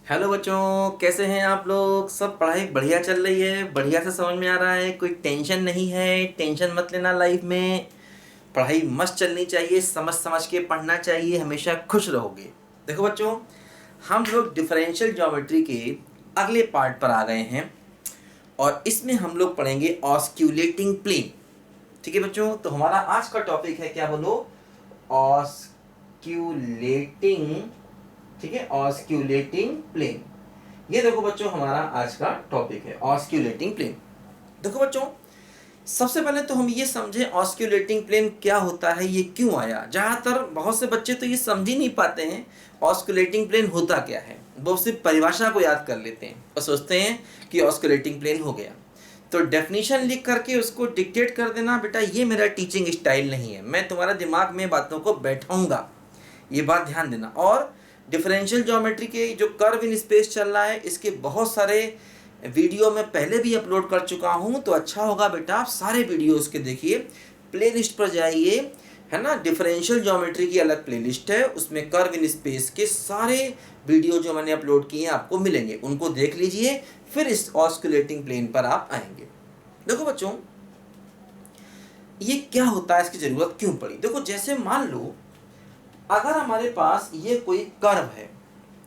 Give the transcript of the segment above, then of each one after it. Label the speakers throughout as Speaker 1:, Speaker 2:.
Speaker 1: Hello बच्चों, कैसे हैं आप लोग। सब पढ़ाई बढ़िया चल रही है, बढ़िया से समझ में आ रहा है, कोई टेंशन नहीं है। टेंशन मत लेना, लाइफ में पढ़ाई मस्त चलनी चाहिए, समझ समझ के पढ़ना चाहिए, हमेशा खुश रहोगे। देखो बच्चों, हम लोग डिफरेंशियल ज्योमेट्री के अगले पार्ट पर आ गए हैं और इसमें हम लोग पढ़ेंगे ऑस्क्यूलेटिंग प्लेन। ठीक है बच्चों, तो हमारा आज का टॉपिक है, क्या बोलो, ऑस्क्यूलेटिंग। ठीक है, ऑस्क्यूलेटिंग प्लेन। ये देखो बच्चों, हमारा आज का टॉपिक है ऑस्क्यूलेटिंग प्लेन। देखो बच्चों, सबसे पहले तो हम ये समझें ऑस्क्यूलेटिंग प्लेन क्या होता है, ये क्यों आया। ज़्यादातर बहुत से बच्चे तो ये समझ ही नहीं पाते हैं ऑस्क्यूलेटिंग प्लेन होता क्या है। वो सिर्फ परिभाषा को याद कर लेते हैं और सोचते हैं कि ऑस्क्यूलेटिंग प्लेन हो गया। तो डेफिनेशन लिख करके उसको डिक्टेट कर देना, बेटा ये मेरा टीचिंग स्टाइल नहीं है। मैं तुम्हारा दिमाग में बातों को बैठाऊंगा, ये बात ध्यान देना। और डिफरेंशियल ज्योमेट्री के जो कर्व इन स्पेस चल रहा है, इसके बहुत सारे वीडियो मैं पहले भी अपलोड कर चुका हूँ। तो अच्छा होगा बेटा आप सारे वीडियो उसके देखिए, प्लेलिस्ट पर जाइए, है ना। डिफरेंशियल ज्योमेट्री की अलग प्लेलिस्ट है, उसमें कर्व इन स्पेस के सारे वीडियो जो मैंने अपलोड किए हैं आपको मिलेंगे, उनको देख लीजिए, फिर इस ऑस्कुलेटिंग प्लेन पर आप आएंगे। देखो बच्चों, ये क्या होता है, इसकी ज़रूरत क्यों पड़ी। देखो, जैसे मान लो अगर हमारे पास ये कोई कर्व है,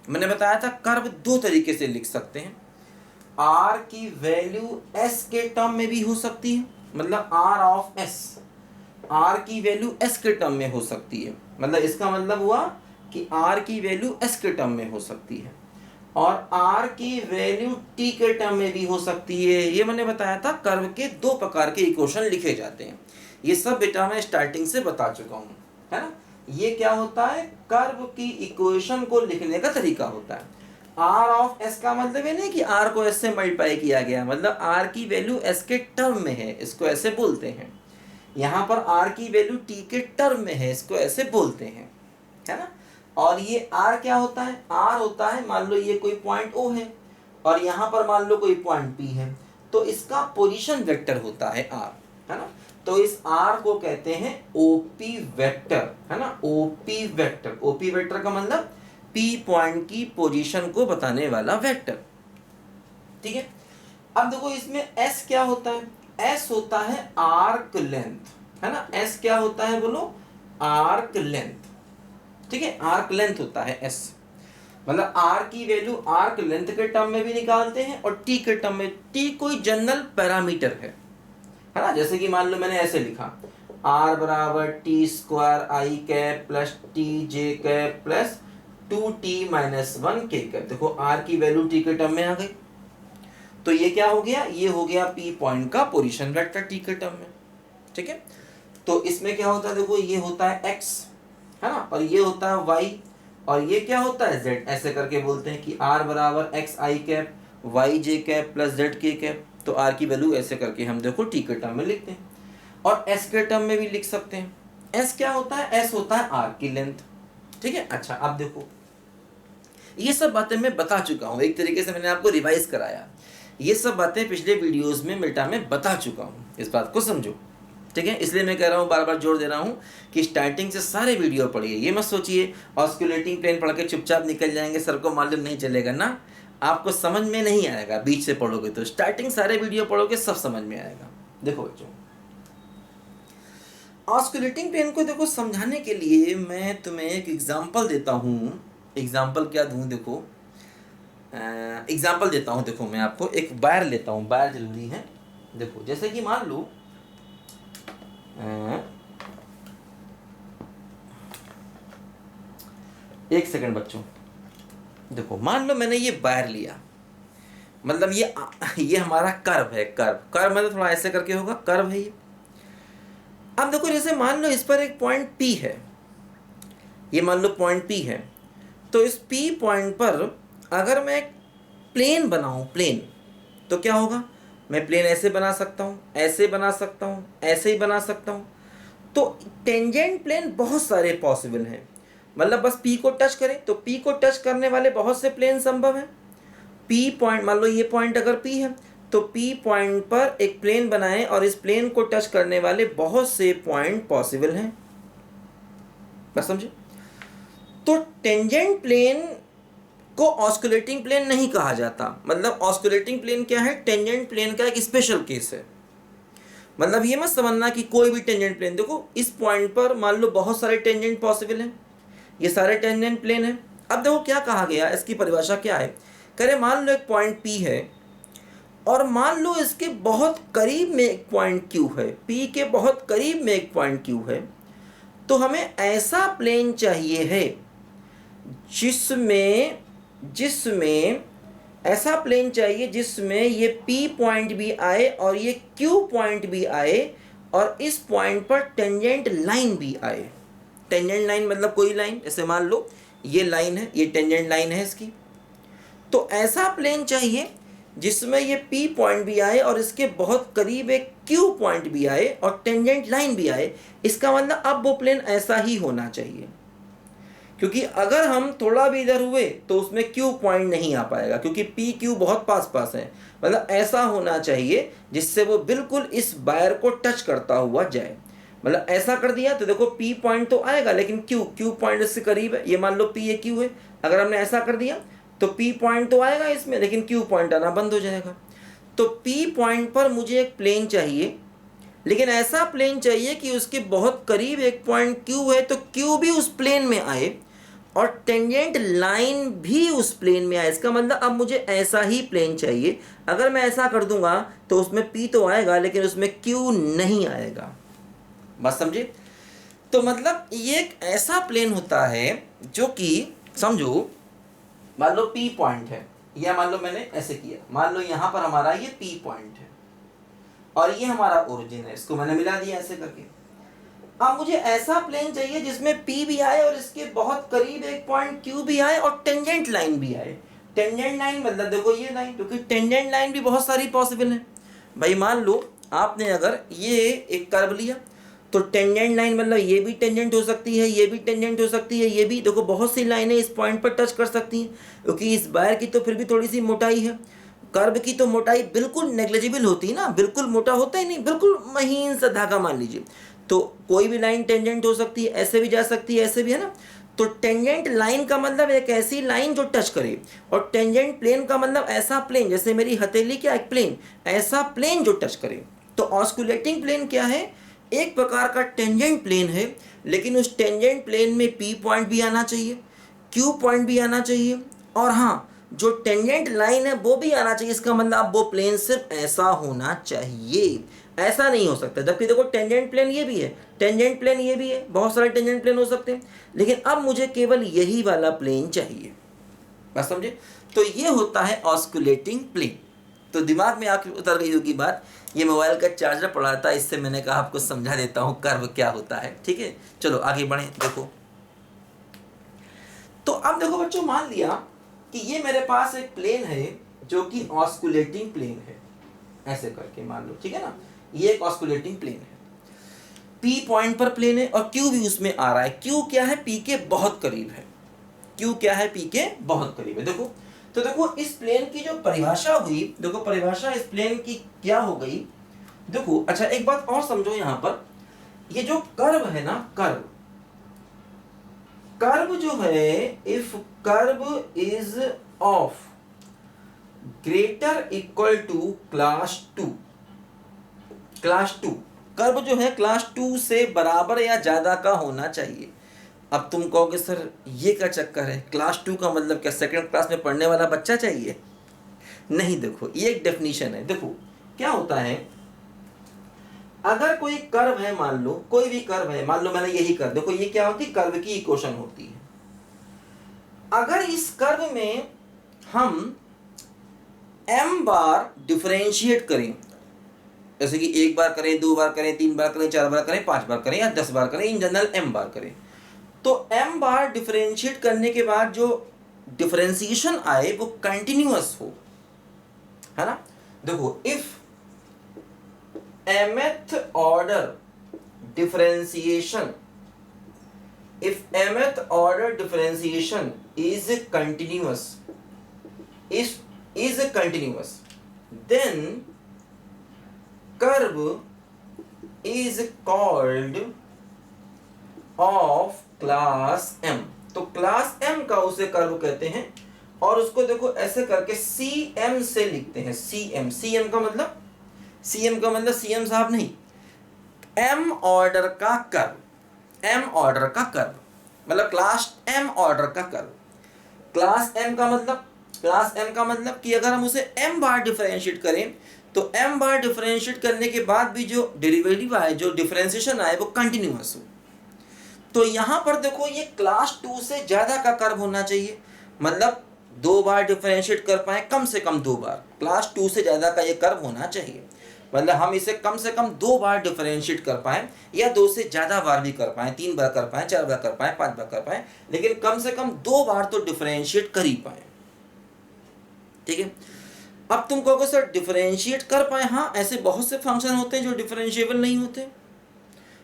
Speaker 1: मैंने बताया था कर्व दो तरीके से लिख सकते हैं। आर की वैल्यू एस के टर्म में भी हो सकती है, मतलब आर ऑफ एस, आर की वैल्यू एस के टर्म में हो सकती है। मतलब इसका मतलब हुआ कि आर की वैल्यू एस के टर्म में हो सकती है, और आर की वैल्यू टी के टर्म में भी हो सकती है। ये मैंने बताया था, कर्व के दो प्रकार के इक्वेशन लिखे जाते हैं। ये सब बेटा मैं स्टार्टिंग से बता चुका हूँ, है ना। ये क्या होता है, कर्व की इक्वेशन को लिखने का तरीका होता है। आर ऑफ एस का मतलब ये नहीं कि आर को एस से मल्टीप्लाई किया गया, मतलब आर की वैल्यू एस के टर्म में है, इसको ऐसे बोलते हैं। यहाँ पर आर की वैल्यू टी के टर्म में है, इसको ऐसे बोलते हैं, है ना। और ये आर क्या होता है, आर होता है, मान लो ये कोई पॉइंट ओ है और यहाँ पर मान लो कोई पॉइंट पी है, तो इसका पोजीशन वेक्टर होता है आर, है ना। तो इस आर को कहते हैं ओपी वेक्टर, है ना। ओपी वेक्टर, ओपी वेक्टर का मतलब पी पॉइंट की पोजीशन को बताने वाला वेक्टर। ठीक है, अब देखो इसमें एस क्या होता है, एस होता है आर्क लेंथ, है ना। एस क्या होता है बोलो, आर्क लेंथ। ठीक है, आर्क लेंथ होता है एस, मतलब आर की वैल्यू आर्क लेंथ के टर्म में भी निकालते हैं और टी के टर्म में। टी कोई जनरल पैरामीटर है ना। जैसे कि मान लो मैंने ऐसे लिखा, आर बराबर टी स्क्वायर आई कैप प्लस टी जे कैप प्लस 2t-1 के कैप। देखो आर की वैल्यू टी के टर्म में आ गई, तो ये क्या हो गया, ये हो गया पी पॉइंट का पोजीशन वेक्टर टी के टर्म में। ठीक है, तो इसमें क्या होता है, देखो ये होता है एक्स, है ना, और ये होता है वाई, और ये क्या होता है जेड। ऐसे करके बोलते हैं कि आर बराबर एक्स आई कैप वाई जे कैप प्लस जेड के कैप। तो आर की वैल्यू ऐसे करके हम देखो टी के टर्म में लिखते हैं, और एस के टर्म में भी लिख सकते हैं। एस क्या होता है, एस होता है आर की लेंथ। ठीक है, अच्छा अब देखो, ये सब बातें मैं बता चुका हूँ, एक तरीके से मैंने आपको रिवाइज कराया। ये सब बातें पिछले वीडियोस में बेटा मैं बता चुका हूँ, इस बात को समझो। ठीक है, इसलिए मैं कह रहा हूँ, बार बार जोर दे रहा हूँ कि स्टार्टिंग से सारे वीडियो पढ़िए। ये मत सोचिए ऑस्कुलेटिंग प्लेन पढ़ के चुपचाप निकल जाएंगे, सर को मालूम नहीं चलेगा ना, आपको समझ में नहीं आएगा बीच से पढ़ोगे तो। स्टार्टिंग सारे वीडियो पढ़ोगे, सब समझ में आएगा। देखो बच्चों, ऑस्कुलेटिंग प्लेन को देखो समझाने के लिए मैं तुम्हें एक एग्जांपल देता हूँ। एग्जांपल क्या दूँ, देखो एग्जांपल देता हूँ। देखो मैं आपको एक वायर लेता हूँ, वायर जरूरी है। देखो जैसे कि मान लो एक सेकंड बच्चों, देखो मान लो मैंने ये वायर लिया, मतलब ये हमारा कर्व है। कर्व कर्व मतलब थोड़ा ऐसे करके होगा, कर्व है ये। अब देखो जैसे मान लो इस पर एक पॉइंट P है, ये मान लो पॉइंट P है, तो इस P पॉइंट पर अगर मैं एक प्लेन बनाऊं, प्लेन, तो क्या होगा, मैं प्लेन ऐसे बना सकता हूँ, ऐसे बना सकता हूँ, ऐसे ही बना सकता हूँ। तो टेंजेंट प्लेन बहुत सारे पॉसिबल हैं, मतलब बस P को टच करें तो P को टच करने वाले बहुत से प्लेन संभव हैं। P पॉइंट, मान लो ये पॉइंट अगर P है तो P पॉइंट पर एक प्लेन बनाएं और इस प्लेन को टच करने वाले बहुत से पॉइंट पॉसिबल हैं। बस समझे। तो टेंजेंट प्लेन को ऑस्कुलेटिंग प्लेन नहीं कहा जाता। मतलब ऑस्कुलेटिंग प्लेन क्या है, टेंजेंट प्लेन का एक स्पेशल केस है। मतलब ये मत समझना कि कोई भी टेंजेंट प्लेन, देखो इस पॉइंट पर मान लो बहुत सारे टेंजेंट पॉसिबल हैं, ये सारे टेंजेंट प्लेन हैं। अब देखो क्या कहा गया, इसकी परिभाषा क्या है, कह रहे मान लो एक पॉइंट P है और मान लो इसके बहुत करीब में एक पॉइंट Q है, P के बहुत करीब में एक पॉइंट Q है, तो हमें ऐसा प्लेन चाहिए है जिसमें ऐसा प्लेन चाहिए जिसमें ये P पॉइंट भी आए और ये Q पॉइंट भी आए और इस पॉइंट पर टेंजेंट लाइन भी आए। टेंजेंट लाइन मतलब कोई लाइन, जैसे मान लो ये लाइन है, ये टेंजेंट लाइन है इसकी। तो ऐसा प्लेन चाहिए जिसमें ये P पॉइंट भी आए और इसके बहुत करीब एक Q पॉइंट भी आए और टेंजेंट लाइन भी आए। इसका मतलब अब वो प्लेन ऐसा ही होना चाहिए, क्योंकि अगर हम थोड़ा भी इधर हुए तो उसमें Q पॉइंट नहीं आ पाएगा, क्योंकि P Q बहुत पास पास है। मतलब ऐसा होना चाहिए जिससे वो बिल्कुल इस वायर को टच करता हुआ जाए। मतलब ऐसा कर दिया तो देखो P पॉइंट तो आएगा लेकिन Q पॉइंट इससे करीब है, ये मान लो P है Q है, अगर हमने ऐसा कर दिया तो P पॉइंट तो आएगा इसमें लेकिन Q पॉइंट आना बंद हो जाएगा। तो P पॉइंट पर मुझे एक प्लेन चाहिए, लेकिन ऐसा प्लेन चाहिए कि उसके बहुत करीब एक पॉइंट Q है तो Q भी उस प्लेन में आए और टेंजेंट लाइन भी उस प्लेन में आए। इसका मतलब अब मुझे ऐसा ही प्लेन चाहिए। अगर मैं ऐसा कर दूंगा तो उसमें P तो आएगा लेकिन उसमें Q नहीं आएगा। बात समझे? तो मतलब ये एक ऐसा प्लेन होता है जो कि समझो मान लो P पॉइंट है, या मान लो मैंने ऐसे किया, मान लो यहाँ पर हमारा ये P पॉइंट है और ये हमारा ओरिजिन है, इसको मैंने मिला दिया ऐसे करके। अब मुझे ऐसा प्लेन चाहिए जिसमें P भी आए और इसके बहुत करीब एक पॉइंट Q भी आए और टेंजेंट लाइन भी आए। टेंजेंट लाइन मतलब देखो ये लाइन, क्योंकि टेंजेंट लाइन भी बहुत सारी पॉसिबल है भाई। मान लो आपने अगर ये एक कर्व लिया तो टेंजेंट लाइन मतलब ये भी टेंजेंट हो सकती है, ये भी टेंजेंट हो सकती है, ये भी, देखो बहुत सी लाइनें इस पॉइंट पर टच कर सकती हैं, क्योंकि इस वायर की तो फिर भी थोड़ी सी मोटाई है। कर्व की तो मोटाई बिल्कुल नेग्लिजिबल होती है ना, बिल्कुल मोटा होता ही नहीं, बिल्कुल महीन सा धागा मान लीजिए। तो कोई भी लाइन टेंजेंट हो सकती है, ऐसे भी जा सकती है, ऐसे भी, है ना। तो टेंजेंट लाइन का मतलब एक ऐसी लाइन जो टच करे, और टेंजेंट प्लेन का मतलब ऐसा प्लेन, जैसे मेरी हथेली क्या एक प्लेन, ऐसा प्लेन जो टच करे। तो ऑस्कुलेटिंग प्लेन क्या है, एक प्रकार का टेंजेंट प्लेन है, लेकिन उस टेंजेंट प्लेन में P पॉइंट भी आना चाहिए, Q पॉइंट भी आना चाहिए, और हाँ जो टेंजेंट लाइन है वो भी आना चाहिए। इसका मतलब अब वो प्लेन सिर्फ ऐसा होना चाहिए, ऐसा नहीं हो सकता। जबकि देखो टेंजेंट प्लेन ये भी है, टेंजेंट प्लेन ये भी है, बहुत सारे टेंजेंट प्लेन हो सकते हैं, लेकिन अब मुझे केवल यही वाला प्लेन चाहिए। बात समझे? तो ये होता है ऑस्कुलेटिंग प्लेन। तो दिमाग में आके उतर गई होगी बात। ये मोबाइल का चार्जर पड़ा था, इससे मैंने कहा आपको समझा देता हूँ कर्व क्या होता है। ठीक है, चलो आगे बढ़े। देखो तो अब देखो बच्चों, मान लिया कि ये मेरे पास एक प्लेन है जो कि ऑस्कुलेटिंग प्लेन है, ऐसे करके मान लो, ठीक है ना। ये एक ऑस्कुलेटिंग प्लेन है, P पॉइंट पर प्लेन है और Q भी उसमें आ रहा है। Q क्या है, P के बहुत करीब है। Q क्या है, P के बहुत करीब है। देखो तो देखो इस प्लेन की जो परिभाषा हुई, देखो परिभाषा इस प्लेन की क्या हो गई। देखो अच्छा एक बात और समझो, यहाँ पर ये जो कर्व है ना, कर्व जो है, if curve is of greater equal to class 2, curve जो है क्लास 2 से बराबर या ज्यादा का होना चाहिए। अब तुम कहोगे सर ये क्या चक्कर है, क्लास 2 का मतलब क्या सेकंड क्लास में पढ़ने वाला बच्चा चाहिए? नहीं, देखो ये एक डेफिनेशन है। देखो क्या होता है, अगर कोई कर्व है, मान लो कोई भी कर्व है, मान लो मैंने यही कर्व, देखो ये क्या होती है, कर्व की इक्वेशन होती है। अगर इस कर्व में हम m बार डिफरेंशिएट करें, जैसे कि 1 बार करें, 2 बार करें, 3 बार करें, 4 बार करें, 5 बार करें या 10 बार करें, इन जनरल m बार करें, तो m बार डिफरेंशिएट करने के बाद जो डिफरेंशिएशन आए वो कंटिन्यूअस हो, है ना। देखो if mth order differentiation is continuous, then curve is called of class m। तो क्लास m का उसे कर्व कहते हैं और उसको देखो ऐसे करके CM से लिखते हैं, CM। CM का मतलब, CM साहब नहीं, M ऑर्डर का कर्व, M ऑर्डर का कर्व मतलब क्लास M ऑर्डर का कर्व। क्लास M का मतलब, क्लास M का मतलब कि अगर हम उसे M बार डिफरेंशिएट करें तो M बार डिफरेंशिएट करने के बाद भी जो डेरिवेटिव आए, जो डिफरेंशिएशन आए, वो कंटिन्यूअस हो। तो यहाँ पर देखो ये क्लास 2 से ज़्यादा का कर्व होना चाहिए, मतलब 2 बार डिफरेंशिएट कर पाए, कम से कम 2 बार, क्लास 2 से ज़्यादा का ये कर्व होना चाहिए। मतलब हम इसे कम से कम 2 बार डिफरेंशिएट कर पाएँ, या 2 से ज़्यादा बार भी कर पाएँ, 3 बार कर पाएँ, 4 बार कर पाएँ, 5 बार कर पाएँ, लेकिन कम से कम 2 बार तो डिफरेंशिएट कर ही पाएँ। ठीक है। अब तुम कहोगे सर डिफरेंशिएट कर पाए, हाँ ऐसे बहुत से फंक्शन होते हैं जो डिफरेंशिएबल नहीं होते,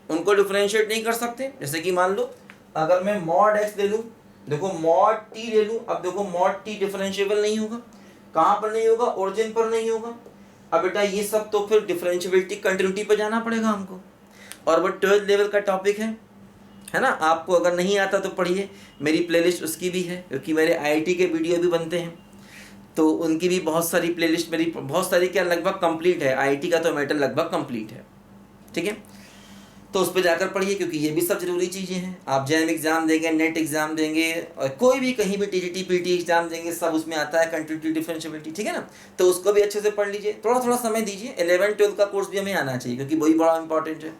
Speaker 1: उनको डिफरेंशिएट नहीं कर सकते। जैसे कि मान लो अगर मैं मॉड x ले लूँ, देखो मॉड t ले लूँ, अब देखो मॉड t डिफरेंशिएबल नहीं होगा, कहाँ पर नहीं होगा, ओरिजिन पर नहीं होगा। अब बेटा ये सब तो फिर डिफरेंशिएबिलिटी कंटिन्यूटी पर जाना पड़ेगा हमको, और वो 12th लेवल का टॉपिक है ना। आपको अगर नहीं आता तो पढ़िए, मेरी प्लेलिस्ट उसकी भी है, क्योंकि मेरे IIT के वीडियो भी बनते हैं, तो उनकी भी बहुत सारी प्लेलिस्ट, मेरी बहुत सारी क्या लगभग कंप्लीट है, IIT का तो मैटर लगभग कंप्लीट है। ठीक है, तो उस पर जाकर पढ़िए, क्योंकि ये भी सब जरूरी चीज़ें हैं। आप JAM एग्जाम देंगे, नेट एग्जाम देंगे, और कोई भी कहीं भी TGT PT एग्जाम देंगे, सब उसमें आता है कंटिन्यूटी डिफरेंशिएबिलिटी। ठीक है ना, तो उसको भी अच्छे से पढ़ लीजिए, थोड़ा थोड़ा समय दीजिए। 11 12 का कोर्स भी हमें आना चाहिए, क्योंकि वही बड़ा इंपॉर्टेंट है।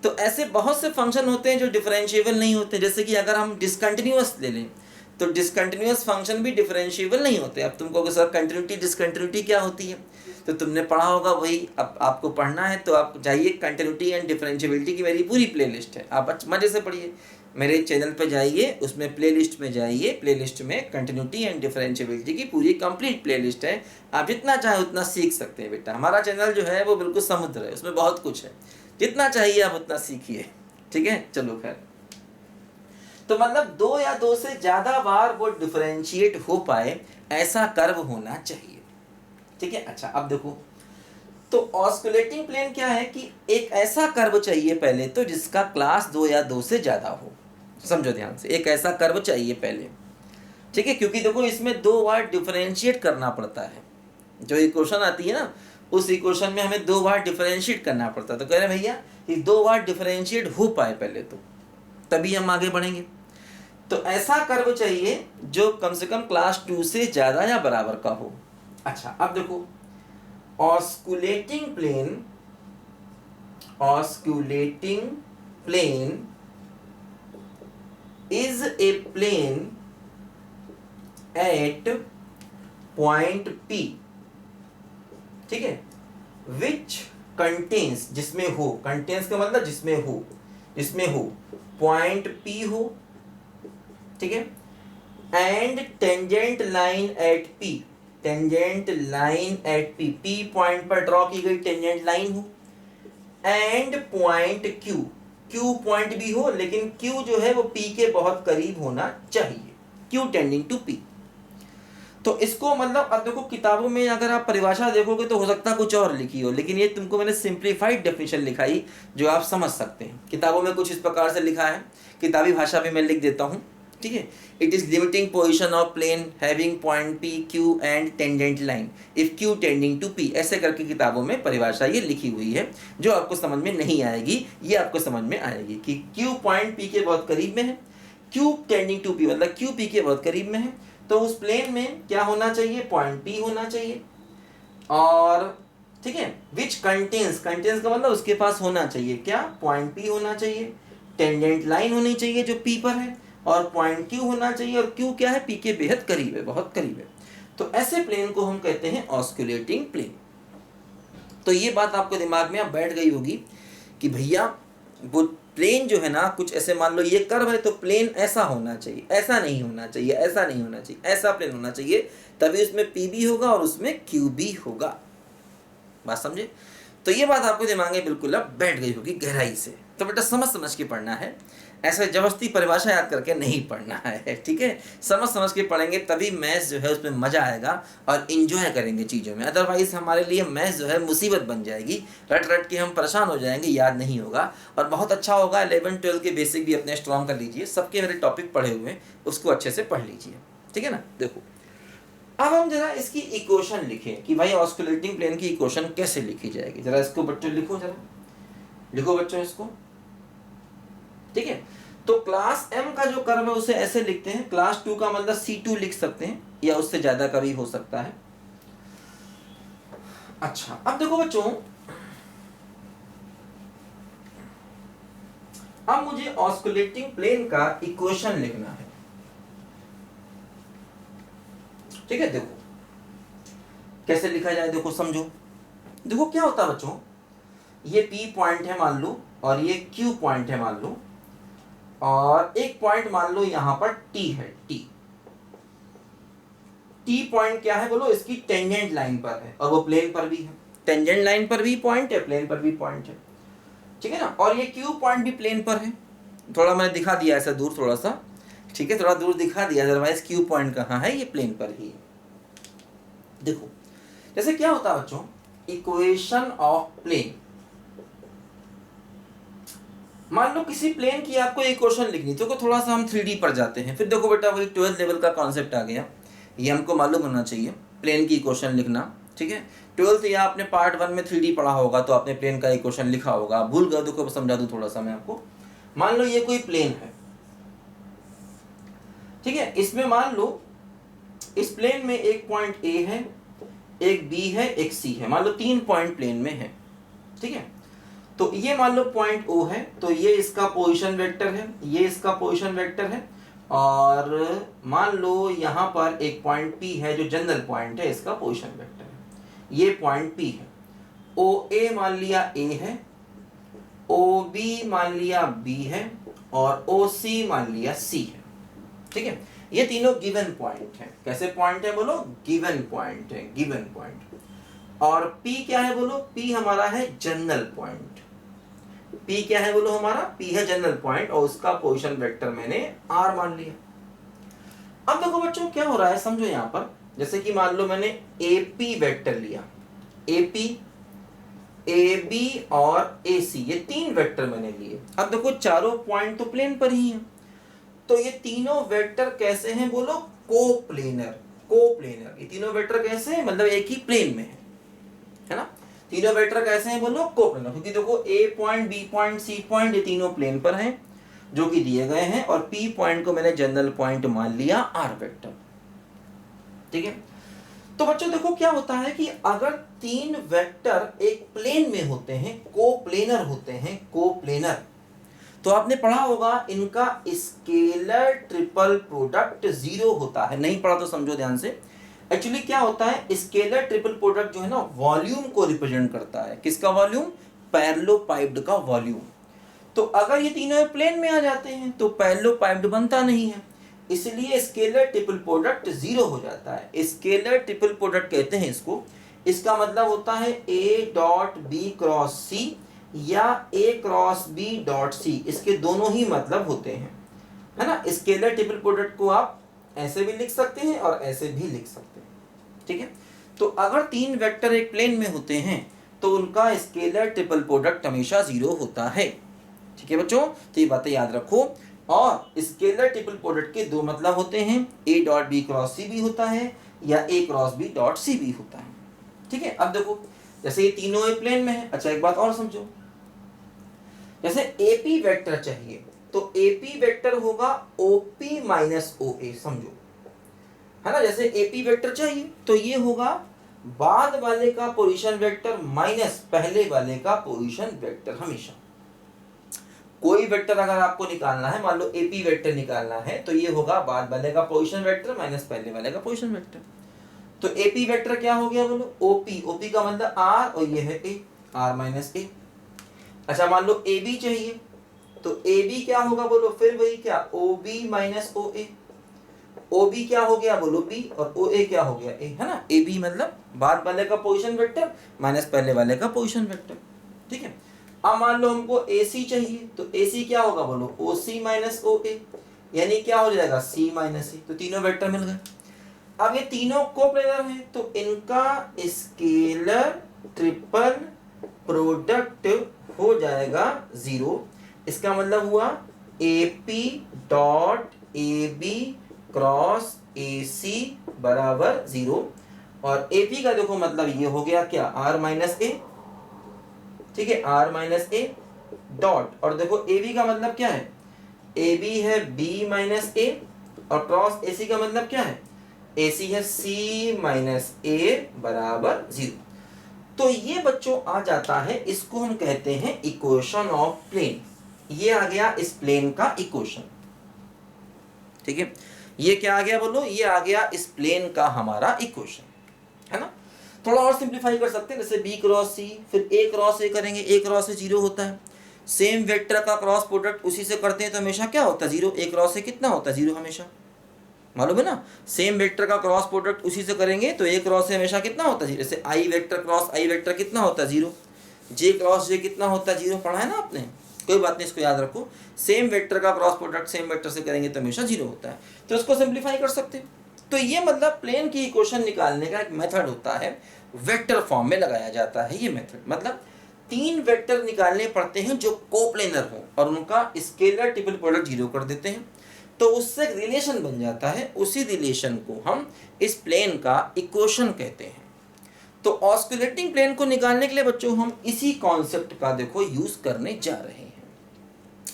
Speaker 1: तो ऐसे बहुत से फंक्शन होते हैं जो डिफरेंशिएबल नहीं होते। जैसे कि अगर हम डिसकंटिन्यूअस ले लें, तो डिसकंटिन्यूअस फंक्शन भी डिफरेंशिएबल नहीं होते। अब तुमको सर कंटिन्यूटी डिसकंटिन्यूटी क्या होती है, तो तुमने पढ़ा होगा वही, अब आपको पढ़ना है तो आप जाइए, कंटिन्यूटी एंड डिफरेंशिएबिलिटी की मेरी पूरी प्लेलिस्ट है, आप मजे से पढ़िए। मेरे चैनल पे जाइए, उसमें प्लेलिस्ट में जाइए, प्लेलिस्ट में कंटिन्यूटी एंड डिफरेंशिएबिलिटी की पूरी कंप्लीट प्लेलिस्ट है। आप जितना चाहे उतना सीख सकते हैं बेटा। हमारा चैनल जो है वो बिल्कुल समुद्र है, उसमें बहुत कुछ है, जितना चाहिए आप उतना सीखिए। ठीक है, चलो खैर। तो मतलब 2 या 2 से ज़्यादा बार वो डिफरेंशिएट हो पाए, ऐसा कर्व होना चाहिए। ठीक है, अच्छा अब देखो, तो ऑस्कुलेटिंग प्लेन क्या है कि एक ऐसा कर्व चाहिए पहले तो जिसका क्लास 2 या 2 से ज़्यादा हो। समझो ध्यान से, एक ऐसा कर्व चाहिए पहले। ठीक है, क्योंकि देखो इसमें 2 बार डिफरेंशिएट करना पड़ता है। जो इक्वेशन आती है ना, उस इक्वेशन में हमें 2 बार डिफरेंशिएट करना पड़ता है। तो कह रहे भैया कि 2 बार डिफरेंशिएट हो पाए पहले, तो तभी हम आगे बढ़ेंगे। तो ऐसा कर्व चाहिए जो कम से कम क्लास 2 से ज़्यादा या बराबर का हो। अच्छा अब देखो, osculating plane is a plane at point P, ठीक है, which contains, जिसमें हो, contains का मतलब जिसमें हो point P हो, ठीक है, and tangent line at P, P point पर ड्रॉ की गई टेंजेंट लाइन हो, एंड पॉइंट Q पॉइंट भी हो, लेकिन Q जो है वो P के बहुत करीब होना चाहिए, Q टेंडिंग टू P। तो इसको मतलब अब देखो, किताबों में अगर आप परिभाषा देखोगे तो हो सकता है कुछ और लिखी हो, लेकिन ये तुमको मैंने सिंप्लीफाइड डेफिनेशन लिखाई जो आप समझ सकते हैं। किताबों में कुछ इस प्रकार से लिखा है, किताबी भाषा में मैं लिख देता हूँ। ठीक है, it is limiting position of plane having point P, Q and tangent line if Q tending to P, ऐसे करके किताबों में परिभाषा ये लिखी हुई है। जो आपको समझ में नहीं आएगी ये आपको समझ में आएगी कि Q पॉइंट P के बहुत करीब में है, Q टेंडिंग टू P मतलब Q P के बहुत करीब में है, तो उस प्लेन में क्या होना चाहिए, पॉइंट P होना चाहिए। और ठीक है, विच कंटेन्स का मतलब उसके पास होना चाहिए क्या, पॉइंट P होना चाहिए, टेंजेंट लाइन होनी चाहिए जो P पर है, और पॉइंट Q होना चाहिए, और Q क्या है, P के बेहद करीब है, बहुत करीब है। तो ऐसे प्लेन को हम कहते हैं ऑस्कुलेटिंग प्लेन। तो ये बात आपको दिमाग में अब बैठ गई होगी कि भैया वो प्लेन जो है ना, कुछ ऐसे मान लो ये कर्व है तो प्लेन ऐसा होना चाहिए, ऐसा नहीं होना चाहिए, ऐसा नहीं होना चाहिए, ऐसा प्लेन होना चाहिए, तभी उसमें P भी होगा और उसमें Q भी होगा। बात समझे? तो ये बात आपको दिमाग में बिल्कुल अब बैठ गई होगी गहराई से। तो बेटा समझ के पढ़ना है, ऐसे जबरदस्ती परिभाषा याद करके नहीं पढ़ना है। ठीक है, समझ के पढ़ेंगे तभी मैथ्स जो है उसमें मज़ा आएगा और इन्जॉय करेंगे चीज़ों में। अदरवाइज हमारे लिए मैथ्स जो है मुसीबत बन जाएगी, रट के हम परेशान हो जाएंगे, याद नहीं होगा। और बहुत अच्छा होगा 11 12 के बेसिक भी अपने स्ट्रॉन्ग कर लीजिए, सबके मेरे टॉपिक पढ़े हुए हैं, उसको अच्छे से पढ़ लीजिए। ठीक है ना। देखो अब हम जरा इसकी इक्वेशन लिखें कि भाई ऑस्कुलेटिंग प्लेन की इक्वेशन कैसे लिखी जाएगी। जरा इसको बच्चों लिखो, जरा लिखो बच्चों इसको। ठीक है, तो क्लास m का जो कर्व है उसे ऐसे लिखते हैं, क्लास 2 का मतलब C2 लिख सकते हैं या उससे ज्यादा का भी हो सकता है। अच्छा, अब देखो बच्चों, अब मुझे ऑस्कुलेटिंग प्लेन का इक्वेशन लिखना है। ठीक है, देखो कैसे लिखा जाए, देखो समझो। देखो क्या होता है बच्चों, ये P पॉइंट है मान लो, और ये Q पॉइंट है मान लो, और एक पॉइंट मान लो यहां पर T है। T पॉइंट क्या है बोलो, इसकी टेंजेंट लाइन पर है और वो प्लेन पर भी है। टेंजेंट लाइन पर भी पॉइंट है, प्लेन पर भी पॉइंट है। ठीक है ना, और ये Q पॉइंट भी प्लेन पर है। थोड़ा मैंने दिखा दिया ऐसा दूर थोड़ा सा, ठीक है, थोड़ा दूर दिखा दिया, अदरवाइज Q पॉइंट कहाँ है, ये प्लेन पर ही है। देखो जैसे क्या होता है बच्चों, इक्वेशन ऑफ प्लेन, मान लो किसी प्लेन की आपको इक्वेशन लिखनी, तो थोड़ा सा हम 3D पर जाते हैं। फिर देखो बेटा वही 12th लेवल का कॉन्सेप्ट आ गया, ये हमको मालूम होना चाहिए प्लेन की इक्वेशन लिखना। ठीक है, 12th या आपने पार्ट 1 में 3D पढ़ा होगा तो आपने प्लेन का इक्वेशन लिखा होगा, भूल गए तो समझा दूं थोड़ा सा मैं आपको। मान लो ये कोई प्लेन है, ठीक है, इसमें मान लो इस प्लेन में एक पॉइंट A है, एक B है, एक C है, मान लो 3 पॉइंट प्लेन में है। ठीक है, तो ये मान लो पॉइंट O है, तो ये इसका पोजीशन वेक्टर है, ये इसका पोजीशन वेक्टर है, और मान लो यहाँ पर एक पॉइंट P है जो जनरल पॉइंट है, इसका पोजीशन वेक्टर है, ये पॉइंट P है। OA मान लिया A है, OB मान लिया B है, और OC मान लिया C है। ठीक है, ये तीनों गिवन पॉइंट है। कैसे पॉइंट है बोलो, गिवन पॉइंट है, गिवन पॉइंट। और P क्या है बोलो, P हमारा है जनरल पॉइंट। P क्या है बोलो, हमारा P है जनरल पॉइंट, और उसका पोजीशन वेक्टर मैंने R मान लिया। अब देखो बच्चों क्या हो रहा है, समझो यहाँ पर, जैसे कि मान लो मैंने AP वेक्टर लिया, AP, AB और AC, ये 3 वेक्टर मैंने लिए। अब देखो चारों पॉइंट तो प्लेन पर ही हैं, तो ये तीनों वेक्टर कैसे हैं बोलो, कोप्लेनर। कोप्लेनर, ये तीनों वेक्टर कैसे हैं, मतलब एक ही प्लेन में है ना। तीनों वेक्टर कैसे हैं बोलो, कोप्लेनर, क्योंकि देखो A point, B point, C point, ये तीनों प्लेन पर हैं जो कि दिए गए हैं, और P पॉइंट को मैंने जनरल पॉइंट मान लिया R वेक्टर। ठीक है, तो बच्चों देखो क्या होता है कि अगर 3 वेक्टर एक प्लेन में होते हैं, कोप्लेनर होते हैं, कोप्लेनर, तो आपने पढ़ा होगा इनका स्केलर ट्रिपल प्रोडक्ट 0 होता है। नहीं पढ़ा तो समझो ध्यान से। एक्चुअली क्या होता है, स्केलर ट्रिपल प्रोडक्ट जो है ना, वॉल्यूम को रिप्रेजेंट करता है। किसका वॉल्यूम, पैरेललोपाइप्ड का वॉल्यूम। तो अगर ये तीनों प्लेन में आ जाते हैं तो पैरेललोपाइप्ड बनता नहीं है, इसलिए स्केलर ट्रिपल प्रोडक्ट 0 हो जाता है। स्केलर ट्रिपल प्रोडक्ट कहते हैं इसको। इसका मतलब होता है A dot B cross C या A cross B dot C, इसके दोनों ही मतलब होते हैं, है ना। स्केलर ट्रिपल प्रोडक्ट को आप ऐसे भी लिख सकते हैं और ऐसे भी लिख सकते हैं। ठीक है, तो अगर 3 वेक्टर एक प्लेन में होते हैं तो उनका स्केलर ट्रिपल प्रोडक्ट हमेशा 0 होता है। ठीक है बच्चों, तो ये बातें याद रखो। और स्केलर ट्रिपल प्रोडक्ट के 2 मतलब होते हैं, A dot B cross C भी होता है या A cross B dot C भी होता है। ठीक है, अब देखो जैसे ये तीनों एक प्लेन में है। अच्छा एक बात और समझो, जैसे AP वेक्टर चाहिए तो AP वेक्टर होगा OP माइनस OA, समझो, है ना। जैसे AP वेक्टर चाहिए तो ये होगा बाद वाले का पोजीशन वेक्टर माइनस पहले वाले का पोजीशन वेक्टर। हमेशा कोई वेक्टर अगर आपको निकालना है, मान लो AP वेक्टर निकालना है, तो ये होगा बाद वाले का पोजीशन वेक्टर माइनस पहले वाले का पोजीशन वेक्टर। तो AP वेक्टर क्या हो गया बोलो, OP का मतलब R, और ये है A, R माइनस A। अच्छा मान लो AB चाहिए तो AB क्या होगा बोलो, फिर वही क्या, OB माइनस OA। OB क्या हो गया बोलो B, और OA क्या हो गया A, है ना। AB मतलब बाद वाले का पोजीशन वेक्टर माइनस पहले वाले का पोजीशन वेक्टर। ठीक है, अब मान लो हमको AC चाहिए तो AC क्या होगा बोलो, OC माइनस OA, यानी क्या हो जाएगा C माइनस A। तो तीनों वेक्टर मिल गए। अब ये तीनों कोप्लेनर हैं तो इनका स्केलर ट्रिपल प्रोडक्ट हो जाएगा 0। इसका मतलब हुआ AP dot AB cross AC बराबर 0 और AP का देखो मतलब ये हो गया क्या, R माइनस A, ठीक है, R माइनस A डॉट, और देखो AB का मतलब क्या है, AB है B माइनस A और क्रॉस AC का मतलब क्या है, AC है C माइनस A बराबर 0। तो ये बच्चों आ जाता है, इसको हम कहते हैं इक्वेशन ऑफ प्लेन। ये आ गया इस प्लेन का इक्वेशन, ठीक है। ये क्या आ गया बोलो, ये आ गया इस प्लेन का हमारा इक्वेशन, है ना। थोड़ा और सिंप्लीफाई कर सकते हैं, जैसे B क्रॉस C, फिर A क्रॉस A करेंगे, A क्रॉस A 0 होता है। सेम वेक्टर का क्रॉस प्रोडक्ट उसी से करते हैं तो हमेशा क्या होता है, 0। A क्रॉस A कितना होता है, 0 हमेशा, मालूम है ना। सेम वेक्टर का क्रॉस प्रोडक्ट उसी से करेंगे तो A क्रॉस A हमेशा कितना होता है, जैसे I vector cross I vector कितना होता है, 0। J क्रॉस J कितना होता है, 0, पढ़ा है ना आपने, कोई बात नहीं, इसको याद रखो। सेम वेक्टर का क्रॉस प्रोडक्ट सेम वेक्टर से करेंगे तो हमेशा 0 होता है, तो इसको सिंप्लीफाई कर सकते हैं। तो ये मतलब प्लेन की इक्वेशन निकालने का एक मेथड होता है, वेक्टर फॉर्म में लगाया जाता है ये मेथड। मतलब 3 वेक्टर निकालने पड़ते हैं जो कोप्लेनर हो और उनका स्केलर ट्रिपल प्रोडक्ट 0 कर देते हैं, तो उससे एक रिलेशन बन जाता है, उसी रिलेशन को हम इस प्लेन का इक्वेशन कहते हैं। तो ऑस्कुलेटिंग प्लेन को निकालने के लिए बच्चों हम इसी कॉन्सेप्ट का देखो यूज करने जा रहे हैं,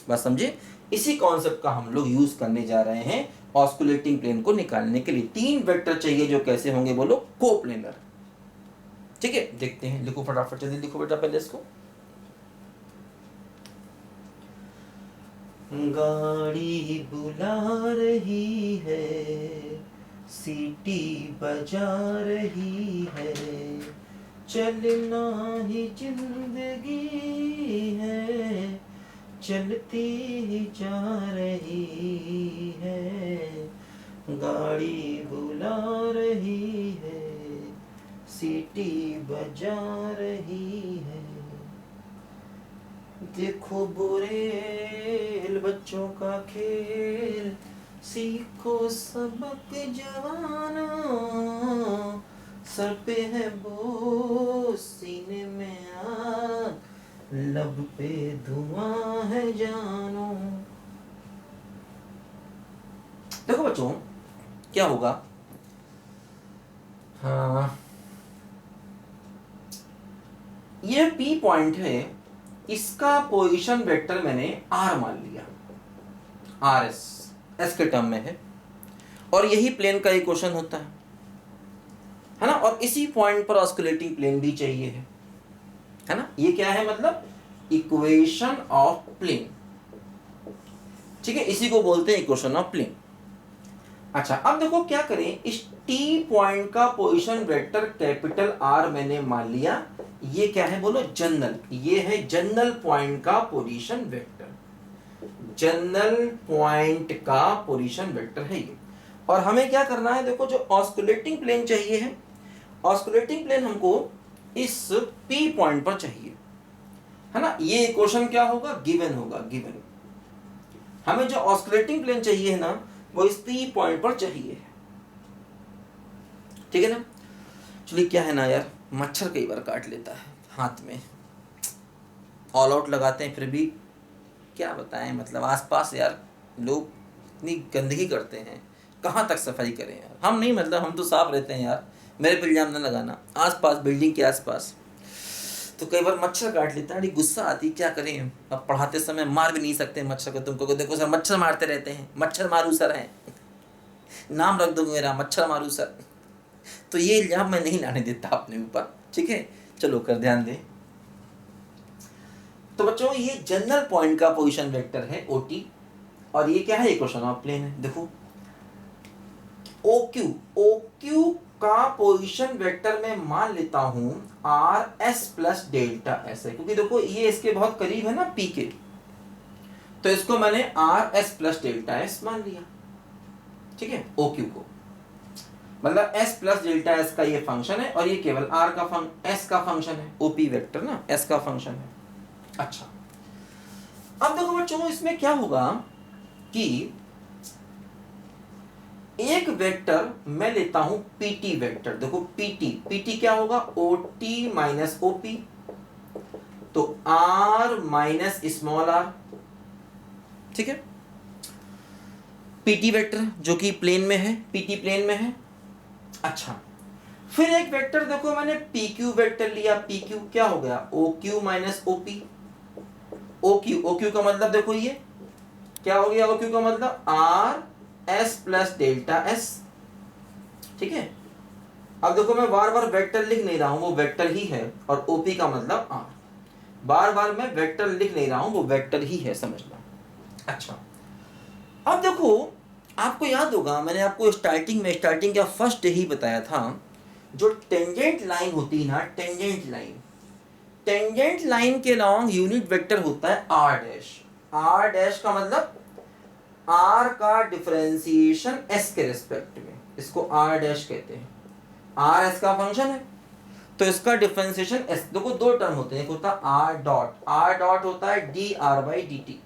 Speaker 1: बस समझे, इसी कॉन्सेप्ट का हम लोग यूज करने जा रहे हैं ऑस्कुलेटिंग प्लेन को निकालने के लिए। 3 वेक्टर चाहिए जो कैसे होंगे बोलो, कोप्लेनर, ठीक है। देखते हैं, लिखो फटाफट, जल्दी लिखो बेटा पहले इसको। गाड़ी बुला रही है, सीटी बजा रही है, चलना ही जिंदगी है, चलती ही जा रही है, गाड़ी बुला रही है, सीटी बजा रही है। देखो बुरेल बच्चों का खेल, सीखो सबक जवानों, सर पे है बोझ सीने में आग, लब पे धुआं है जानो। देखो बच्चों क्या होगा, हाँ ये P पॉइंट है, इसका पोजीशन वेक्टर मैंने R मान लिया, RS S के टर्म में है, और यही प्लेन का इक्वेशन होता है ना। और इसी पॉइंट पर ऑस्कुलेटिंग प्लेन भी चाहिए है ना। ये क्या है, मतलब इक्वेशन ऑफ प्लेन, ठीक है, इसी को बोलते हैं इक्वेशन ऑफ प्लेन। अच्छा अब देखो क्या करें, इस T पॉइंट का पोजीशन वेक्टर कैपिटल R मैंने मान लिया, ये क्या है बोलो, जनरल, ये है जनरल पॉइंट का पोजीशन वेक्टर, जनरल पॉइंट का पोजीशन वेक्टर है ये। और हमें क्या करना है, देखो जो ऑस्कुलेटिंग प्लेन चाहिए है, ऑस्कुलेटिंग प्लेन हमको इस P पॉइंट पर चाहिए, है ना। ये इक्वेशन क्या होगा, गिवन होगा, गिवन। हमें जो ऑस्कुलेटिंग प्लेन चाहिए है ना, वो इस P पॉइंट पर चाहिए, ठीक है ना। चलिए क्या है ना यार, मच्छर कई बार काट लेता है हाथ में, ऑल आउट लगाते हैं, फिर भी क्या बताएं, मतलब आसपास यार लोग इतनी गंदगी करते हैं, कहाँ तक सफाई करें यार। हम नहीं, मतलब हम तो साफ रहते हैं यार, मेरे पे इल्जाम न लगाना, आसपास बिल्डिंग के आसपास तो कई बार मच्छर काट लेता है, बड़ी गुस्सा आती, क्या करें। अब पढ़ाते समय मार भी नहीं सकते मच्छर को, तुमको देखो सर मच्छर मारते रहते हैं, मच्छर मारू सर है, नाम रख दो मेरा, मच्छर मारू सर। तो ये इल्जाम मैं नहीं लाने देता अपने ऊपर, ठीक है, चलो कर ध्यान दें। तो बच्चों ये जनरल पॉइंट का पोजीशन वेक्टर है OT, और ये क्या है, इक्वेशन ऑफ प्लेन है। देखो OQ का पोजीशन वेक्टर मैं मान लेता हूं RS प्लस डेल्टा S है, क्योंकि देखो ये इसके बहुत करीब है ना P के, तो इसको मैंने RS प्लस डेल्टा S मान लिया, ठीक है। OQ को मतलब S प्लस डेल्टा S का ये फंक्शन है, और ये केवल R का S का फंक्शन है, OP वेक्टर ना S का फंक्शन है। अच्छा अब देखो बच्चों इसमें क्या होगा कि एक वेक्टर मैं लेता हूं PT वेक्टर, देखो PT क्या होगा, OT माइनस OP, तो R माइनस स्मॉल r, ठीक है। पीटी वेक्टर जो कि प्लेन में है, पीटी प्लेन में है। अच्छा, फिर एक वेक्टर देखो मैंने पी क्यू वेक्टर लिया, पी क्यू क्या हो गया, O Q minus O P. O Q का मतलब देखो ये क्या हो गया, ओ क्यू का मतलब are S plus delta S. ठीक है, अब देखो मैं बार बार वेक्टर लिख नहीं रहा हूं, वो वेक्टर ही है, और ओपी का मतलब आर, बार बार मैं वेक्टर लिख नहीं रहा हूं, वो वेक्टर ही है, समझना। अच्छा, अब देखो आपको याद होगा मैंने आपको स्टार्टिंग का फर्स्ट ही बताया था, जो टेंजेंट लाइन होती है ना, टेंजेंट लाइन के लॉन्ग यूनिट वेक्टर होता है आर डैश। आर डैश का मतलब आर का डिफरेंशिएशन एस के रिस्पेक्ट में, इसको आर डैश कहते हैं। आर एस का फंक्शन है, तो इसका डिफरेंशिएशन एस, देखो दो टर्म होते हैं, एक होता है आर डॉट होता है D R by D T.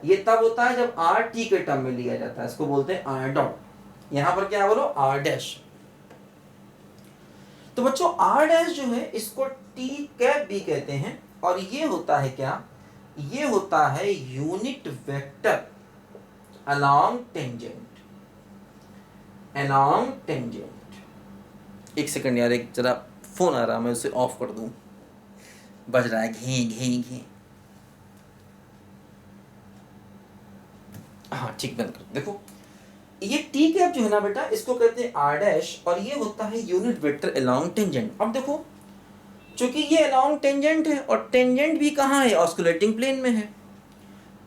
Speaker 1: ये तब होता है जब आर टी के टर्म में लिया जाता है, इसको बोलते हैं आर डॉट। यहां पर क्या बोलो, आर डैश। तो बच्चों आर डैश जो है इसको टी कैप भी कहते हैं, और ये होता है क्या, ये होता है unit vector along tangent, along tangent. एक सेकंड यार, एक जरा फोन आ रहा, मैं उसे ऑफ कर दूं, बज रहा है घी घी घी। हाँ ठीक, बंद कर। देखो ये टी कैप जो है ना बेटा, इसको कहते हैं आर डैश, और ये होता है यूनिट वेक्टर along टेंजेंट। अब देखो चूंकि ये along टेंजेंट है, और टेंजेंट भी कहाँ है, ऑस्कुलेटिंग प्लेन में है,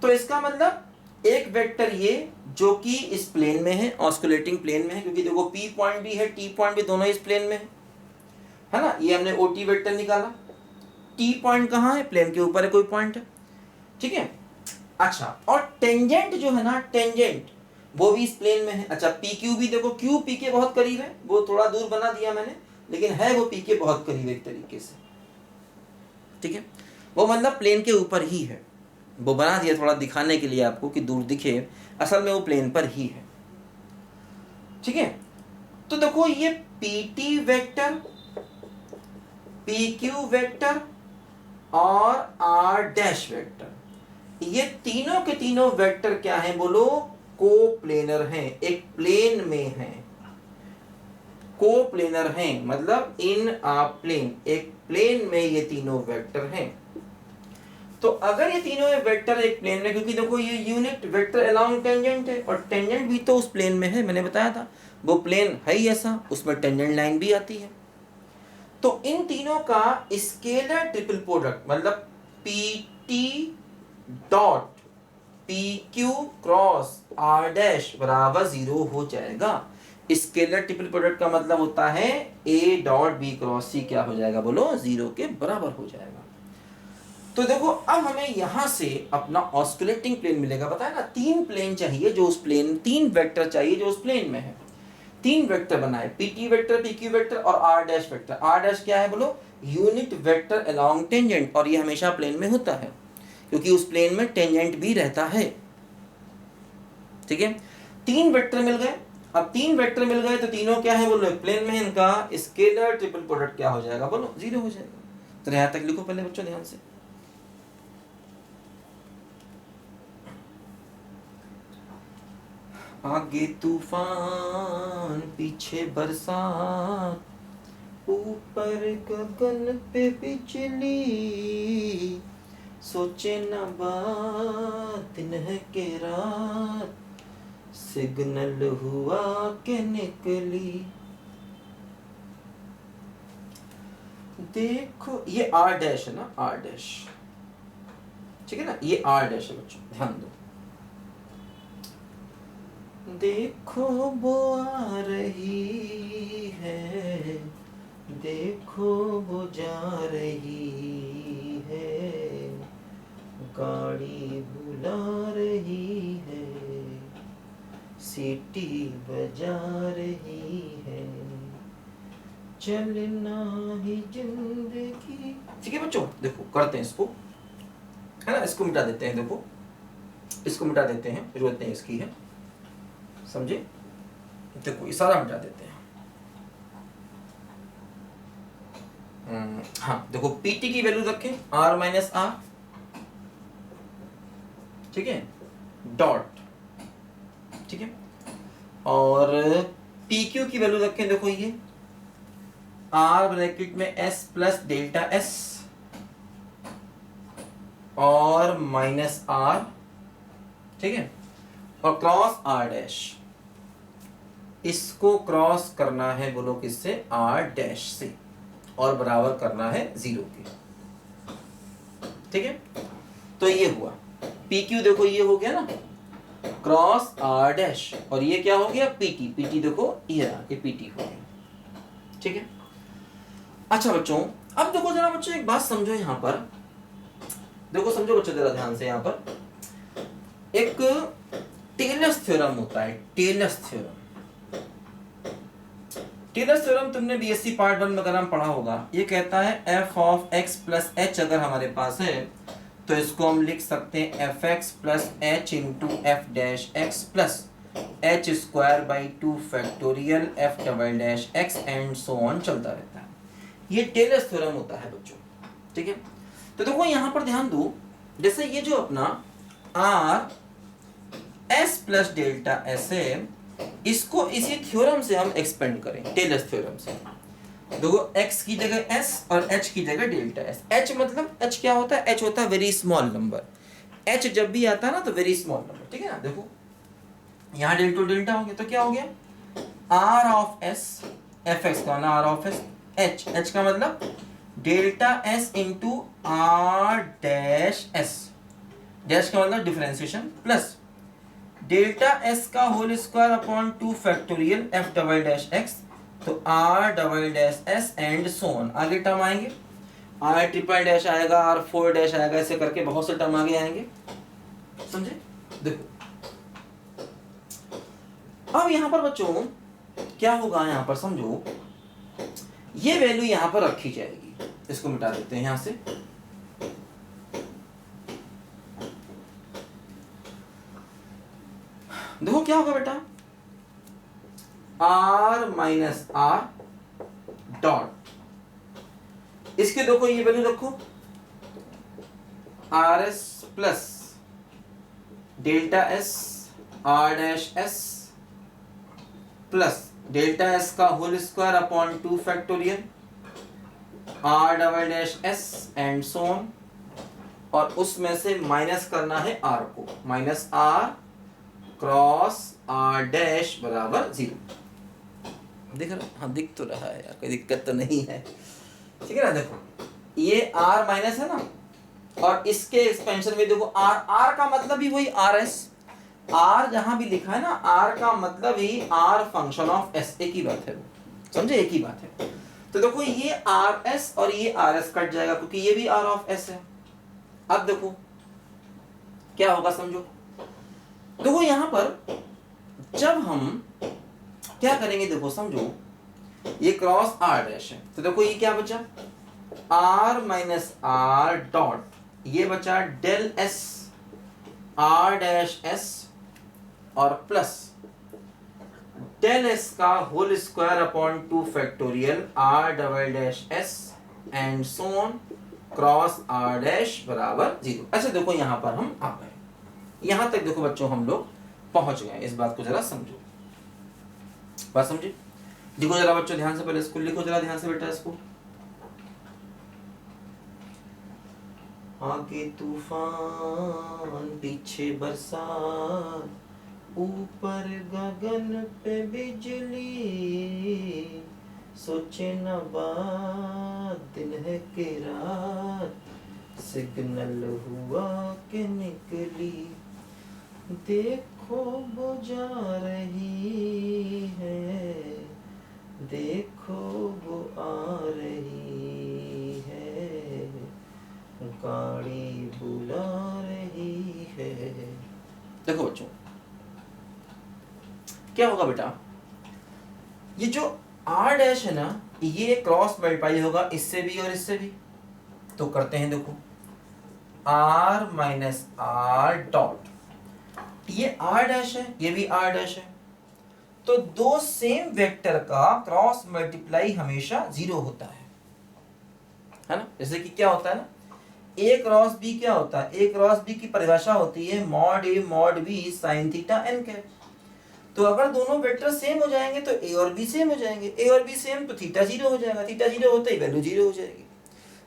Speaker 1: तो इसका मतलब एक वेक्टर ये जो कि इस प्लेन में है, ऑस्कुलेटिंग प्लेन में है, क्योंकि देखो पी पॉइंट भी है, टी पॉइंट भी, दोनों इस प्लेन में है ना। ये हमने ओ टी वेक्टर निकाला, टी पॉइंट कहाँ है, प्लेन के ऊपर है कोई पॉइंट है, ठीक है। अच्छा, और टेंजेंट जो है ना, टेंजेंट वो भी इस प्लेन में है। अच्छा, पी क्यू भी देखो, क्यू पी के बहुत करीब है, वो थोड़ा दूर बना दिया मैंने, लेकिन है वो पी के बहुत करीब एक तरीके से, ठीक है। वो मतलब प्लेन के ऊपर ही है, वो बना दिया थोड़ा दिखाने के लिए आपको कि दूर दिखे, असल में वो प्लेन पर ही है, ठीक है। तो देखो ये P T vector, P Q vector और आर डैश वेक्टर, ये तीनों के तीनों वेक्टर क्या हैं बोलो, कोप्लेनर हैं, एक प्लेन में हैं, कोप्लेनर हैं, मतलब इन आ प्लेन, एक प्लेन में ये तीनों वेक्टर हैं। तो अगर ये तीनों वेक्टर एक प्लेन में, क्योंकि देखो ये यूनिट वेक्टर अलोंग टेंजेंट है, और टेंजेंट भी तो उस प्लेन में है, मैंने बताया था वो प्लेन है ही ऐसा, उसमें टेंजेंट लाइन भी आती है। तो इन तीनों का स्केलर ट्रिपल प्रोडक्ट, मतलब P T dot P Q cross R dash बराबर 0 हो जाएगा। स्केलर ट्रिपल प्रोडक्ट का मतलब होता है ए डॉट बी क्रॉस सी क्या हो जाएगा बोलो, 0 के बराबर हो जाएगा। तो देखो अब हमें यहां से अपना ऑस्कुलेटिंग प्लेन मिलेगा, बताया ना, तीन प्लेन चाहिए जो उस प्लेन, तीन वेक्टर चाहिए जो उस प्लेन में है। तीन वेक्टर बनाए, पीटी वेक्टर, पीक्यू वेक्टर और R dash vector. R dash क्या है बोलो, यूनिट वेक्टर अलोंग टेंजेंट, और ये हमेशा प्लेन में होता है क्योंकि उस प्लेन में टेंजेंट भी रहता है, ठीक है। तीन वेक्टर मिल गए, अब तीन वेक्टर मिल गए तो तीनों क्या है बोलो, प्लेन में, इनका स्केलर ट्रिपल प्रोडक्ट क्या हो जाएगा बोलो, 0 हो जाएगा। तो यहां तक लिखो पहले बच्चों ध्यान से। आगे तूफान पीछे बरसात, ऊपर गगन पे बिजली, सोचे न बात दिन है के रात, सिग्नल हुआ के निकली। देखो ये आर डैश है ना, आर डैश, ठीक है ना, ये आर डैश है बच्चों, ध्यान दो। देखो वो आ रही है, देखो वो जा रही है, गाड़ी बुला रही है, सीटी बजा रही है, चलना ही जिंदगी। ठीक है बच्चों, देखो करते हैं इसको, है ना, इसको मिटा देते हैं, देखो इसको मिटा देते हैं, जरूरत नहीं इसकी है, समझे। देखो ये सारा मिटा देते हैं। हाँ देखो पीटी की वैल्यू रखें आर माइनस आर, ठीक है, डॉट, ठीक है। और पी क्यू की वैल्यू रखें, देखो ये आर ब्रैकेट में एस प्लस डेल्टा एस और माइनस आर, ठीक है, और क्रॉस आर डैश, इसको क्रॉस करना है बोलो किससे, आर डैश से, और बराबर करना है 0 के, ठीक है। तो ये हुआ पी क्यू, देखो ये हो गया ना क्रॉस आर डैश, और ये क्या हो गया पीटी, पीटी देखो ये रहा कि पीटी हो गया, ठीक है। अच्छा बच्चों, अब देखो जरा बच्चों एक बात समझो, यहां पर देखो, समझो बच्चों जरा ध्यान से, यहां पर एक टेलर्स थ्योरम होता है, टेलर्स थ्योरम। टेलर्स थ्योरम तुमने बीएससी पार्ट 1 में अगर हम पढ़ा होगा, ये कहता है F of x plus H अगर हमारे पास है तो इसको हम लिख सकते हैं F x plus H into F dash x plus H square by 2 factorial F double dash x and so on चलता रहता है। ये टेलर्स थ्योरम होता है बच्चों, ठीक है। तो देखो यहां पर ध्यान दो, जैसे ये जो अपना are S plus delta S है, इसको इसी थ्योरम से हम एक्सपेंड करें, टेलर्स थ्योरम से। देखो x की जगह s और h की जगह डेल्टा s। h मतलब h क्या होता है, h होता है वेरी स्मॉल नंबर। h जब भी आता है ना तो वेरी स्मॉल नंबर, ठीक है ना। देखो यहाँ डेल्टा डेल्टा हो गया तो क्या हो गया, r of s, F X का ना r ऑफ s, h का मतलब delta s into r dash s, dash का मतलब डिफरेंशिएशन, प्लस डेल्टा s का whole square upon 2 factorial f double dash x, तो r double dash s and so on, आगे term आएंगे, r triple dash आएगा, r 4 dash आएगा, ऐसे करके बहुत से टर्म आगे आएंगे, समझे। देखो अब यहां पर बच्चों क्या होगा, यहां पर समझो, ये वैल्यू यहां पर रखी जाएगी, इसको मिटा देते हैं यहां से। देखो क्या होगा बेटा, r माइनस आर डॉट, इसके देखो ये वैल्यू रखो R S plus delta S R dash S plus delta S का whole square upon 2 factorial R double dash S and so on, और उसमें से माइनस करना है आर को, minus R cross R dash बराबर 0। दिख रहा, हाँ दिख तो रहा है यार, कोई दिक्कत तो नहीं है, ठीक है ना। देखो ये r माइनस है ना, और इसके एक्सपेंशन में देखो r का मतलब ही वही आर एस, r जहां भी लिखा है ना r का मतलब ही r फंक्शन ऑफ s, एक ही बात है वो, समझे, एक ही बात है। तो देखो ये आर एस और ये आर एस कट जाएगा क्योंकि ये भी r ऑफ s है। अब देखो क्या होगा, समझो, देखो यहां पर जब हम क्या करेंगे, देखो समझो, ये क्रॉस आर डैश है, तो देखो ये क्या बचा, r माइनस आर डॉट, ये बचा del s r dash s और प्लस डेल s का whole square upon 2 factorial r double dash s and so on cross r dash बराबर 0। ऐसे देखो यहां पर हम आ गए, यहां तक देखो बच्चों हम लोग पहुंच गए, इस बात को जरा समझो, बात समझे। देखो जरा बच्चों ध्यान से, पहले इसको लिखो जरा ध्यान से बेटा, इसको आगे तूफान पीछे बरसात, ऊपर गगन पे बिजली, सोचे न बात दिन है कि रात, सिग्नल हुआ कि निकली, देखो बुझा रही है, देखो वो आ रही है, गाड़ी बुला रही है। देखो बच्चों क्या होगा बेटा, ये जो r डैश है ना, ये क्रॉस मल्टीप्लाई होगा इससे भी और इससे भी, तो करते हैं, देखो r माइनस आर डॉट, ये r डैश है, ये भी r डैश है, तो दो सेम वेक्टर का क्रॉस मल्टीप्लाई हमेशा 0 होता है ना। जैसे कि क्या होता है ना, a क्रॉस b क्या होता है, a क्रॉस b की परिभाषा होती है mod a mod b sine theta n cap. तो अगर दोनों वेक्टर सेम हो जाएंगे तो ए और बी सेम हो जाएंगे, ए और बी सेम तो थीटा 0 हो जाएगा, थीटा 0 होते ही वैल्यू 0 हो जाएगी,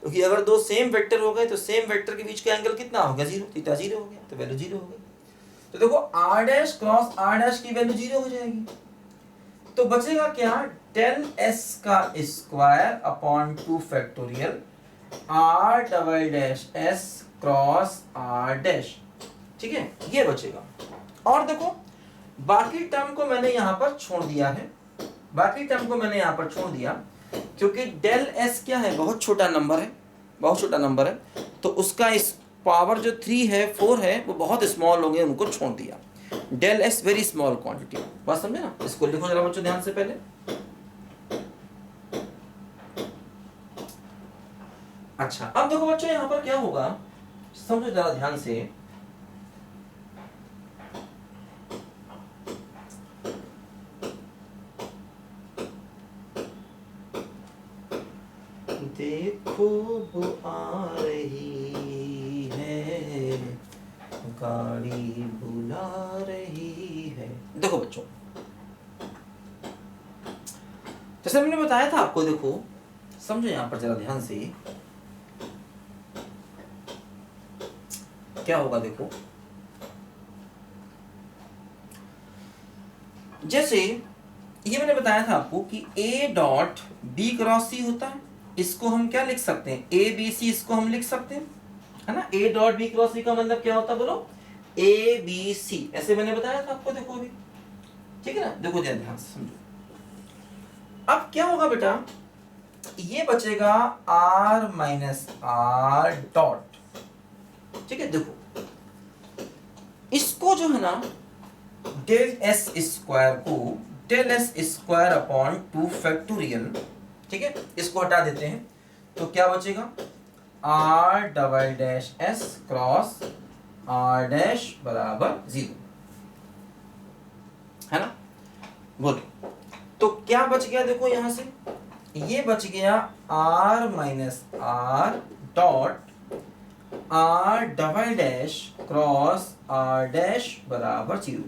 Speaker 1: क्योंकि अगर दो सेम वेक्टर हो गए तो सेम वेक्टर के बीच का एंगल कितना हो गया 0, थीटा 0 हो गया तो वैल्यू 0 हो गई। तो देखो r dash cross r dash की वैल्यू 0 हो जाएगी, तो बचेगा क्या, डेल s का square upon 2 factorial r double dash s cross r dash, ठीक है, ये बचेगा। और देखो बाकी टर्म को मैंने यहां पर छोड़ दिया है, बाकी टर्म को मैंने यहां पर छोड़ दिया क्योंकि डेल s क्या है, बहुत छोटा नंबर है, बहुत छोटा नंबर है, तो उसका इस पावर जो 3 है 4 है वो बहुत स्मॉल होंगे, उनको छोड़ दिया। Del s very small quantity, बात समझे ना। इसको लिखो जरा बच्चों ध्यान से पहले। अच्छा अब देखो बच्चों यहां पर क्या होगा, समझो जरा ध्यान से। देखो वो आ रही है, गाड़ी बुला रही है। देखो बच्चों जैसे मैंने बताया था आपको, देखो समझो यहां पर जरा ध्यान से क्या होगा। देखो जैसे ये मैंने बताया था आपको कि A dot B cross C होता है, इसको हम क्या लिख सकते हैं, ए बी सी, इसको हम लिख सकते हैं, है ना। ए डॉट बी क्रॉस सी का मतलब क्या होता है बोलो, ए बी सी, ऐसे मैंने बताया था आपको, देखो अभी, ठीक है ना। देखो ध्यान से समझो, अब क्या होगा बेटा, ये बचेगा आर माइनस आर डॉट, ठीक है। देखो इसको जो है ना, डेल एस स्क्वायर को del S square upon 2 factorial, ठीक है, इसको हटा देते हैं तो क्या बचेगा, R double dash S cross R dash बराबर 0, है ना। बोलो तो क्या बच गया, देखो यहां से ये बच गया R minus R dot R double dash cross R dash बराबर 0।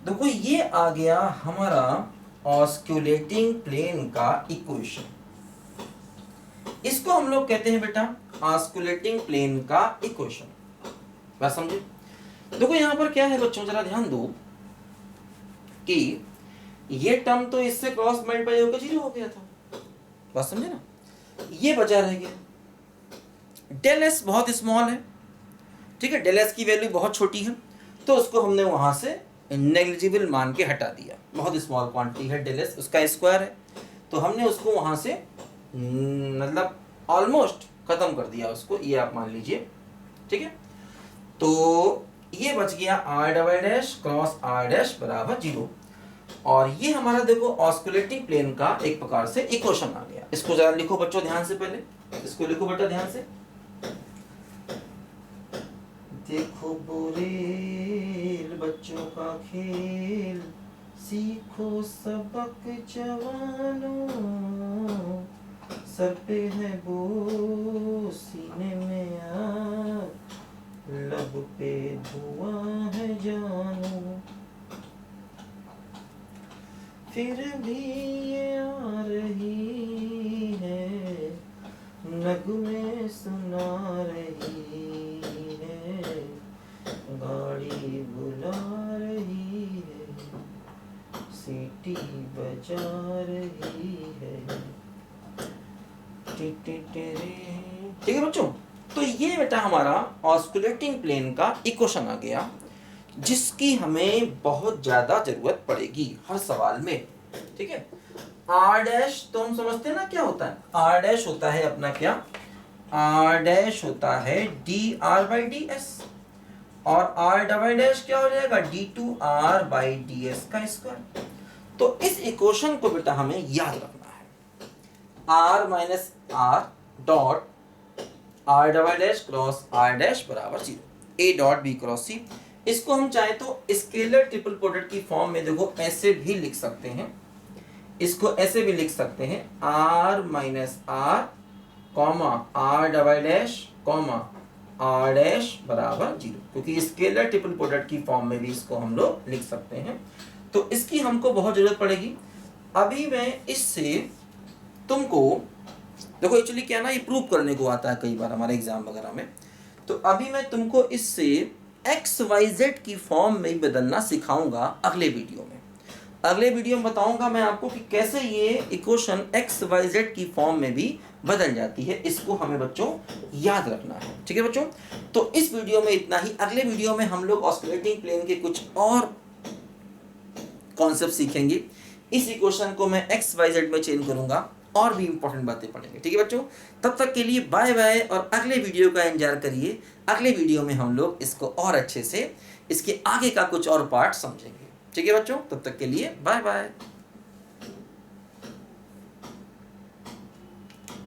Speaker 1: देखो ये आ गया हमारा ऑस्क्यूलेटिंग प्लेन का इक्वेशन, इसको हम लोग कहते हैं बेटा ऑस्क्यूलेटिंग प्लेन का इक्वेशन, बात समझे। देखो यहां पर क्या है बच्चों, जरा ध्यान दो कि ये टर्म तो इससे क्रॉस मल्टीप्लाई होकर 0 हो गया था, बात समझे ना, ये बचा रह गया। डेल एस बहुत स्मॉल है, ठीक है, डेल एस की वैल्यू बहुत छोटी है, तो उसको हमने वहां से नेग्लिजिबल मान के हटा दिया, बहुत स्मॉल क्वांटिटी है डेल एस, उसका स्क्वायर है, तो हमने उसको वहां से मतलब ऑलमोस्ट खत्म कर दिया उसको, ये आप मान लीजिए, ठीक है। तो ये बच गया R double dash cross R dash बराबर 0, और ये हमारा देखो ऑस्कुलेटिंग प्लेन का एक प्रकार से इक्वेशन आ गया। इसको जरा लिखो बच्चों ध्यान से, पहले इसको लिखो बेटा ध्यान से। देखो बुरेल बच्चों का खेल, सीखो सबक जवानों, सर पे है वो सीने में आग, लब पे धुआं है जानू, फिर भी ये आ रही है, नगमे सुना रही है, गाड़ी बुला रही है, सीटी बजा रही है, ठीक है बच्चों। तो ये बेटा हमारा ऑस्कुलेटिंग प्लेन का इक्वेशन आ गया, जिसकी हमें बहुत ज्यादा जरूरत पड़ेगी हर सवाल में, ठीक है। आर डैश तो हम समझते हैं ना क्या होता है, आर डैश होता है अपना क्या, आर डैश होता है D R by D S, और आर डबल डैश क्या हो जाएगा, D two R by D S का स्क्वायर। तो इस इक्वेशन को बेटा हमें याद रखना है, R minus R dot R double dash cross R dash बराबर 0, A dot B cross C. इसको हम चाहे तो स्केलर ट्रिपल प्रोडक्ट की फॉर्म में देखो ऐसे भी लिख सकते हैं, इसको ऐसे भी लिख सकते हैं, R minus R comma R double dash comma R dash बराबर 0, क्योंकि स्केलर ट्रिपल प्रोडक्ट की फॉर्म में भी इसको हम लोग लिख सकते हैं। तो इसकी हमको बहुत ज़रूरत पड़ेगी। अभी मैं इससे तुमको देखो, एक्चुअली क्या ना, ये प्रूव करने को आता है कई बार हमारे एग्जाम वगैरह में। तो अभी मैं तुमको इससे XYZ की फॉर्म में ही बदलना सिखाऊंगा अगले वीडियो में। अगले वीडियो में बताऊंगा मैं आपको कि कैसे ये इक्वेशन XYZ की फॉर्म में भी बदल जाती है। इसको हमें बच्चों याद रखना है, ठीक है बच्चों। तो इस वीडियो में इतना ही। अगले वीडियो में हम लोग ऑस्किलेटिंग प्लेन के कुछ और कॉन्सेप्ट सीखेंगे। इस इक्वेशन को मैं XYZ में चेंज करूंगा और भी इंपॉर्टेंट बातें पढ़ेंगे, ठीक है बच्चों। तब तक के लिए बाय बाय और अगले वीडियो का इंतजार करिए। अगले वीडियो में हम लोग इसको और अच्छे से इसके आगे का कुछ और पार्ट समझेंगे, ठीक है बच्चों। तब तक के लिए बाय बाय।